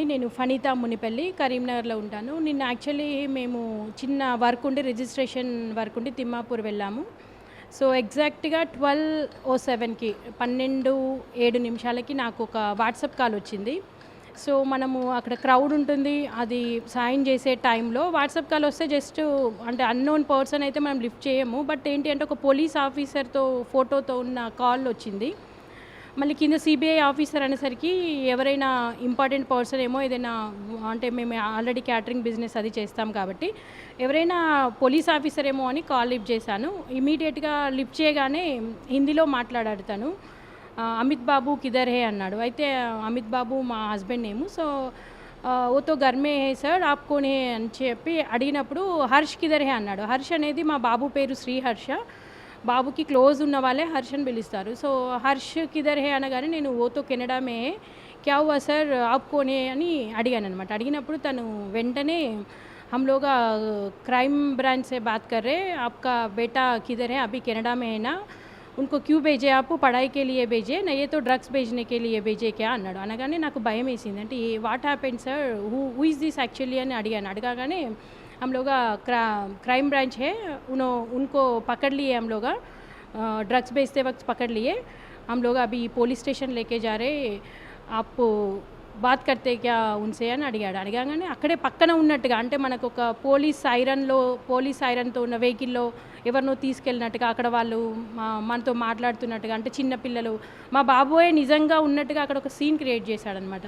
అండి. నేను ఫణిత మునిపల్లి కరీంనగర్లో ఉంటాను. నిన్న యాక్చువల్లీ మేము చిన్న వర్క్ ఉండి రిజిస్ట్రేషన్ వర్క్ ఉండి తిమ్మాపూర్ వెళ్ళాము. సో ఎగ్జాక్ట్గా 12:07కి 12:07 నాకు ఒక వాట్సాప్ కాల్ వచ్చింది. సో మనము అక్కడ క్రౌడ్ ఉంటుంది, అది సైన్ చేసే టైంలో వాట్సాప్ కాల్ వస్తే జస్ట్ అంటే అన్నోన్ పర్సన్ అయితే మనం లిఫ్ట్ చేయము. బట్ ఏంటి అంటే ఒక పోలీస్ ఆఫీసర్తో ఫోటోతో ఉన్న కాల్ వచ్చింది. మళ్ళీ కింద సిబిఐ ఆఫీసర్ అనేసరికి ఎవరైనా ఇంపార్టెంట్ పర్సన్ ఏమో ఏదైనా అంటే మేము ఆల్రెడీ క్యాటరింగ్ బిజినెస్ అది చేస్తాం కాబట్టి ఎవరైనా పోలీస్ ఆఫీసర్ ఏమో అని కాల్ లిఫ్ట్ చేశాను. ఇమీడియట్గా లిఫ్ట్ చేయగానే హిందీలో మాట్లాడాడు తను. అమిత్ బాబు కిదర్ హే అన్నాడు. అయితే అమిత్ బాబు మా హస్బెండ్ నేము. సో ఓతో గర్మే హే సార్ ఆప్ కోన్ హే అని చెప్పి అడిగినప్పుడు హర్ష్ కిదర్ హే అన్నాడు. హర్ష్ అనేది మా బాబు పేరు శ్రీహర్ష. బాబుకి క్లోజ్ ఉన్న వాళ్ళే హర్షని పిలుస్తారు. సో హర్ష్ కిదర్ హే అనగానే నేను ఓతో కెనడా మే క్యా హువా సార్ ఆప్ కోన్ హే అని అడిగాను అనమాట. అడిగినప్పుడు తను వెంటనే हम लोग क्राइम ब्रांच से बात कर रहे हैं, आपका बेटा किधर है, अभी कनाडा में है ना, उनको क्यों भेजे, आप पढ़ाई के लिए भेजे ना, ये तो ड्रग्स भेजने के लिए भेजे क्या అన్నాడు. అనగానే నాకు భయం వేసింది. అంటే what happened sir, who is this actually అని అడిగాను. అడగగానే हम लोग क्राइम ब्रांच है, उनको पकड़ लिए, हम लोग ड्रग्स बेचते वक्त पकड़ लिए, हम लोग अभी पुलिस स्टेशन लेके जा रहे, आप బాత్ కడితే క్యా ఉన్సే అని అడిగాగానే అక్కడే పక్కన ఉన్నట్టుగా అంటే మనకు ఒక పోలీస్ ఐరన్తో ఉన్న వెహికల్లో ఎవరినో తీసుకెళ్ళినట్టుగా అక్కడ వాళ్ళు మనతో మాట్లాడుతున్నట్టుగా అంటే చిన్నపిల్లలు మా బాబోయే నిజంగా ఉన్నట్టుగా అక్కడ ఒక సీన్ క్రియేట్ చేశాడనమాట.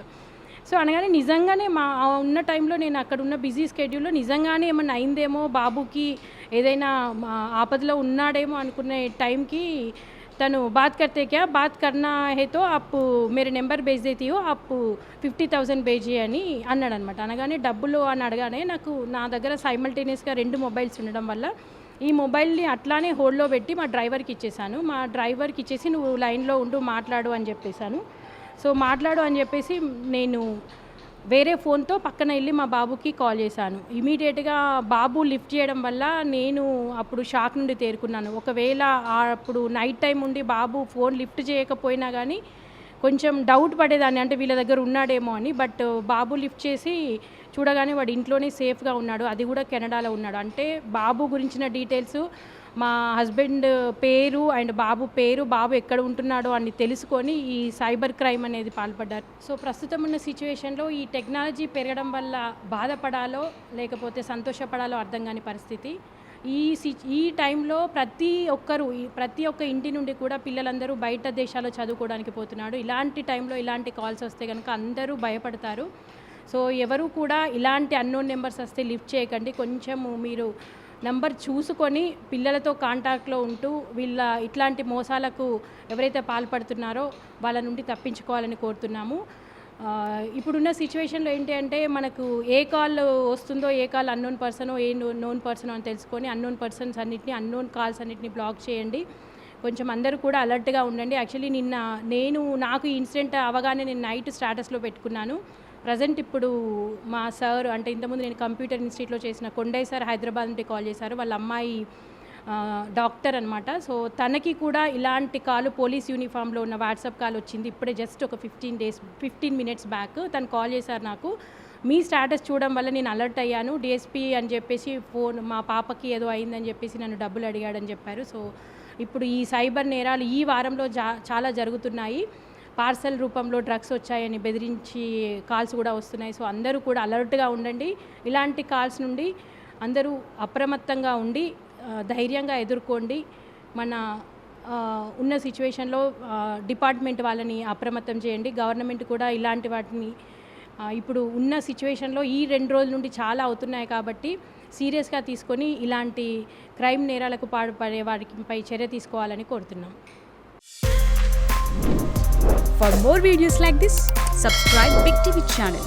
సో అనగానే నిజంగానే మా ఉన్న టైంలో నేను అక్కడ ఉన్న బిజీ స్కెడ్యూల్లో నిజంగానే ఏమన్నా అయిందేమో, బాబుకి ఏదైనా ఆపదలో ఉన్నాడేమో అనుకునే టైంకి తను బాత్ కర్తే క్యా, బాత్ కర్నా హే తో ఆప్ మేరే నెంబర్ భేజ్ దేతీ హో, ఆప్ 50,000 భేజీ అని అన్నాడు అనమాట. అనగానే డబ్బులు అని అడగానే నాకు నా దగ్గర సైమల్టేనియస్గా 2 మొబైల్స్ ఉండడం వల్ల ఈ మొబైల్ని అట్లానే హోల్డ్లో పెట్టి మా డ్రైవర్కి ఇచ్చేసాను. మా డ్రైవర్కి ఇచ్చేసి నువ్వు లైన్లో ఉండు మాట్లాడు అని చెప్పేశాను. సో మాట్లాడు అని చెప్పేసి నేను వేరే ఫోన్తో పక్కన వెళ్ళి మా బాబుకి కాల్ చేశాను. ఇమీడియట్గా బాబు లిఫ్ట్ చేయడం వల్ల నేను అప్పుడు షాక్ నుండి తేరుకున్నాను. ఒకవేళ అప్పుడు నైట్ టైం ఉండి బాబు ఫోన్ లిఫ్ట్ చేయకపోయినా కానీ కొంచెం డౌట్ పడేదాన్ని, అంటే వీళ్ళ దగ్గర ఉన్నాడేమో అని. బట్ బాబు లిఫ్ట్ చేసి చూడగానే వాడు ఇంట్లోనే సేఫ్గా ఉన్నాడు, అది కూడా కెనడాలో ఉన్నాడు. అంటే బాబు గురించిన డీటెయిల్స్, మా హస్బెండ్ పేరు అండ్ బాబు పేరు, బాబు ఎక్కడ ఉంటున్నాడో అని తెలుసుకొని ఈ సైబర్ క్రైమ్ అనేది పాల్పడ్డారు. సో ప్రస్తుతం ఉన్న సిచ్యువేషన్లో ఈ టెక్నాలజీ పెరగడం వల్ల బాధపడాలో లేకపోతే సంతోషపడాలో అర్థం కాని పరిస్థితి. ఈ టైంలో ప్రతి ఒక్క ఇంటి నుండి కూడా పిల్లలందరూ బయట దేశాల్లో చదువుకోవడానికి పోతున్నాడు. ఇలాంటి టైంలో ఇలాంటి కాల్స్ వస్తే కనుక అందరూ భయపడతారు. సో ఎవరు కూడా ఇలాంటి అన్నోన్ నెంబర్స్ వస్తే లిఫ్ట్ చేయకండి. కొంచెము మీరు నంబర్ చూసుకొని పిల్లలతో కాంటాక్ట్లో ఉంటూ ఇట్లాంటి మోసాలకు ఎవరైతే పాల్పడుతున్నారో వాళ్ళ నుండి తప్పించుకోవాలని కోరుతున్నాము. ఇప్పుడున్న సిచ్యువేషన్లో ఏంటి అంటే మనకు ఏ కాల్ వస్తుందో, ఏ కాల్ అన్నోన్ పర్సనో ఏ నోన్ పర్సనో అని తెలుసుకొని అన్నోన్ పర్సన్స్ అన్నిటిని, అన్నోన్ కాల్స్ అన్నిటిని బ్లాక్ చేయండి. కొంచెం అందరూ కూడా అలర్ట్గా ఉండండి. యాక్చువల్లీ నాకు ఈ ఇన్సిడెంట్ అవగానే నేను నైట్ స్టేటస్లో పెట్టుకున్నాను. ప్రజెంట్ ఇప్పుడు మా సార్ అంటే ఇంతకుముందు నేను కంప్యూటర్ ఇన్స్టిట్యూట్లో చేసిన కొండయ్య సార్ హైదరాబాద్ నుండి కాల్ చేశారు. వాళ్ళ అమ్మాయి డాక్టర్ అనమాట. సో తనకి కూడా ఇలాంటి కాల్ పోలీస్ యూనిఫామ్లో ఉన్న వాట్సాప్ కాల్ వచ్చింది. ఇప్పుడే జస్ట్ ఒక 15 మినిట్స్ బ్యాక్ తను కాల్ చేశారు నాకు. మీ స్టేటస్ చూడడం వల్ల నేను అలర్ట్ అయ్యాను, డిఎస్పీ అని చెప్పేసి ఫోన్ మా పాపకి ఏదో అయిందని చెప్పేసి నన్ను డబ్బులు అడిగాడని చెప్పారు. సో ఇప్పుడు ఈ సైబర్ నేరాలు ఈ వారంలో చాలా జరుగుతున్నాయి. పార్సల్ రూపంలో డ్రగ్స్ వచ్చాయని బెదిరించి కాల్స్ కూడా వస్తున్నాయి. సో అందరూ కూడా అలర్ట్గా ఉండండి. ఇలాంటి కాల్స్ నుండి అందరూ అప్రమత్తంగా ఉండి ధైర్యంగా ఎదుర్కోండి. మన ఉన్న సిచ్యువేషన్లో డిపార్ట్మెంట్ వాళ్ళని అప్రమత్తం చేయండి. గవర్నమెంట్ కూడా ఇలాంటి వాటిని ఇప్పుడు ఉన్న సిచ్యువేషన్లో ఈ 2 రోజుల నుండి చాలా అవుతున్నాయి కాబట్టి సీరియస్గా తీసుకొని ఇలాంటి క్రైమ్ నేరాలకు పాల్పడే వారిపై చర్య తీసుకోవాలని కోరుతున్నాం. For more videos like this, subscribe Big TV channel.